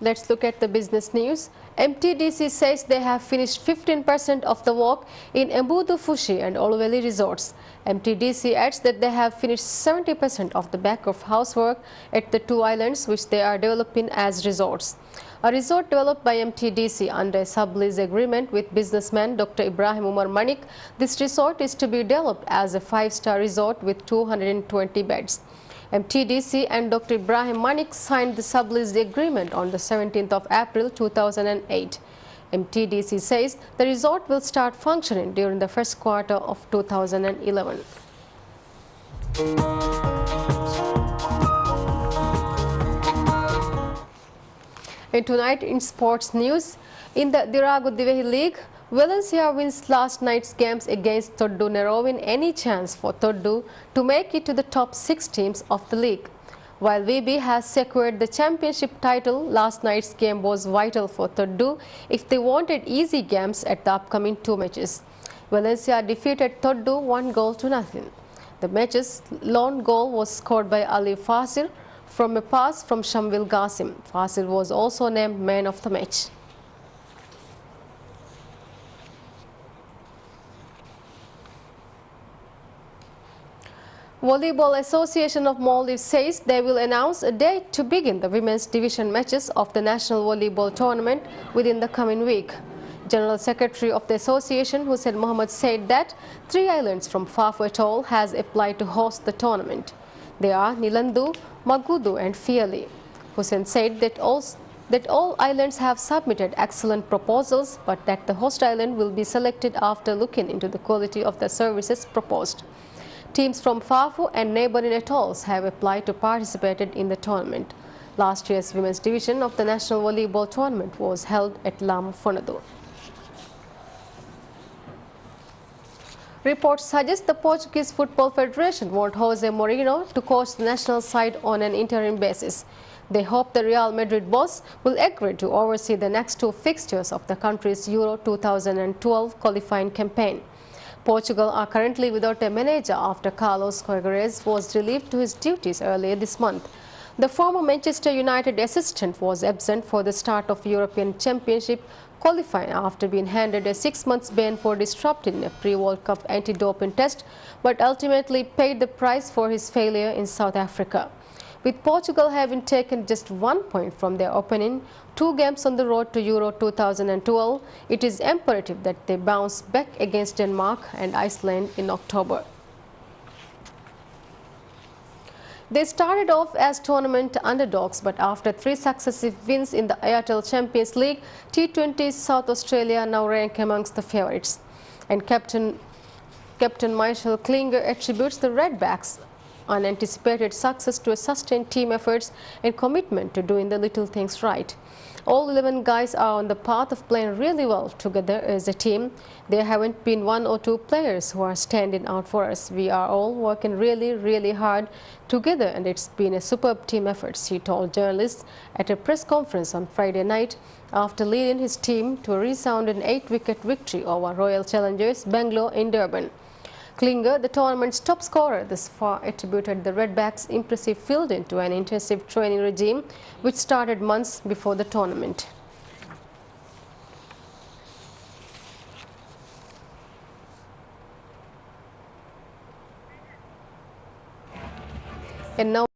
Let's look at the business news. MTDC says they have finished 15% of the work in Embudu Fushi and Oluveli resorts. MTDC adds that they have finished 70% of the back-of-house work at the two islands which they are developing as resorts. A resort developed by MTDC under a sublease agreement with businessman Dr. Ibrahim Umar Manik, this resort is to be developed as a 5-star resort with 220 beds. MTDC and Dr. Ibrahim Manik signed the sublease agreement on the 17th of April 2008. MTDC says the resort will start functioning during the first quarter of 2011. And tonight in sports news, in the Diragu Divehi League, Valencia wins last night's games against Toddu, narrowing any chance for Toddu to make it to the top 6 teams of the league. While VB has secured the championship title, last night's game was vital for Toddu if they wanted easy games at the upcoming 2 matches. Valencia defeated Toddu 1-0. The match's lone goal was scored by Ali Fasir from a pass from Shamvil Qasim. Fasir was also named man of the match. Volleyball Association of Maldives says they will announce a date to begin the women's division matches of the National Volleyball Tournament within the coming week. General Secretary of the association, Hussein Mohammed, said that 3 islands from Fafu Atoll has applied to host the tournament. They are Nilandu, Magudu and Fiali. Hussein said that all islands have submitted excellent proposals, but that the host island will be selected after looking into the quality of the services proposed. Teams from Fafu and neighboring atolls have applied to participate in the tournament. Last year's women's division of the National Volleyball Tournament was held at Lamu Fonadu. Reports suggest the Portuguese Football Federation want Jose Mourinho to coach the national side on an interim basis. They hope the Real Madrid boss will agree to oversee the next 2 fixtures of the country's Euro 2012 qualifying campaign. Portugal are currently without a manager after Carlos Queiroz was relieved to his duties earlier this month. The former Manchester United assistant was absent for the start of European Championship qualifying after being handed a 6-month ban for disrupting a pre-World Cup anti-doping test, but ultimately paid the price for his failure in South Africa. With Portugal having taken just 1 point from their opening 2 games on the road to Euro 2012, it is imperative that they bounce back against Denmark and Iceland in October. They started off as tournament underdogs, but after 3 successive wins in the Airtel Champions League, T20 South Australia now rank amongst the favourites. And Captain Michael Klinger attributes the Redbacks' unanticipated success to a sustained team efforts and commitment to doing the little things right. All 11 guys are on the path of playing really well together as a team. There haven't been 1 or 2 players who are standing out for us. We are all working really hard together and it's been a superb team effort, he told journalists at a press conference on Friday night after leading his team to a resounding 8-wicket victory over Royal Challengers Bangalore in Durban. Klinger, the tournament's top scorer thus far, attributed the Redbacks' impressive fielding to an intensive training regime which started months before the tournament. And now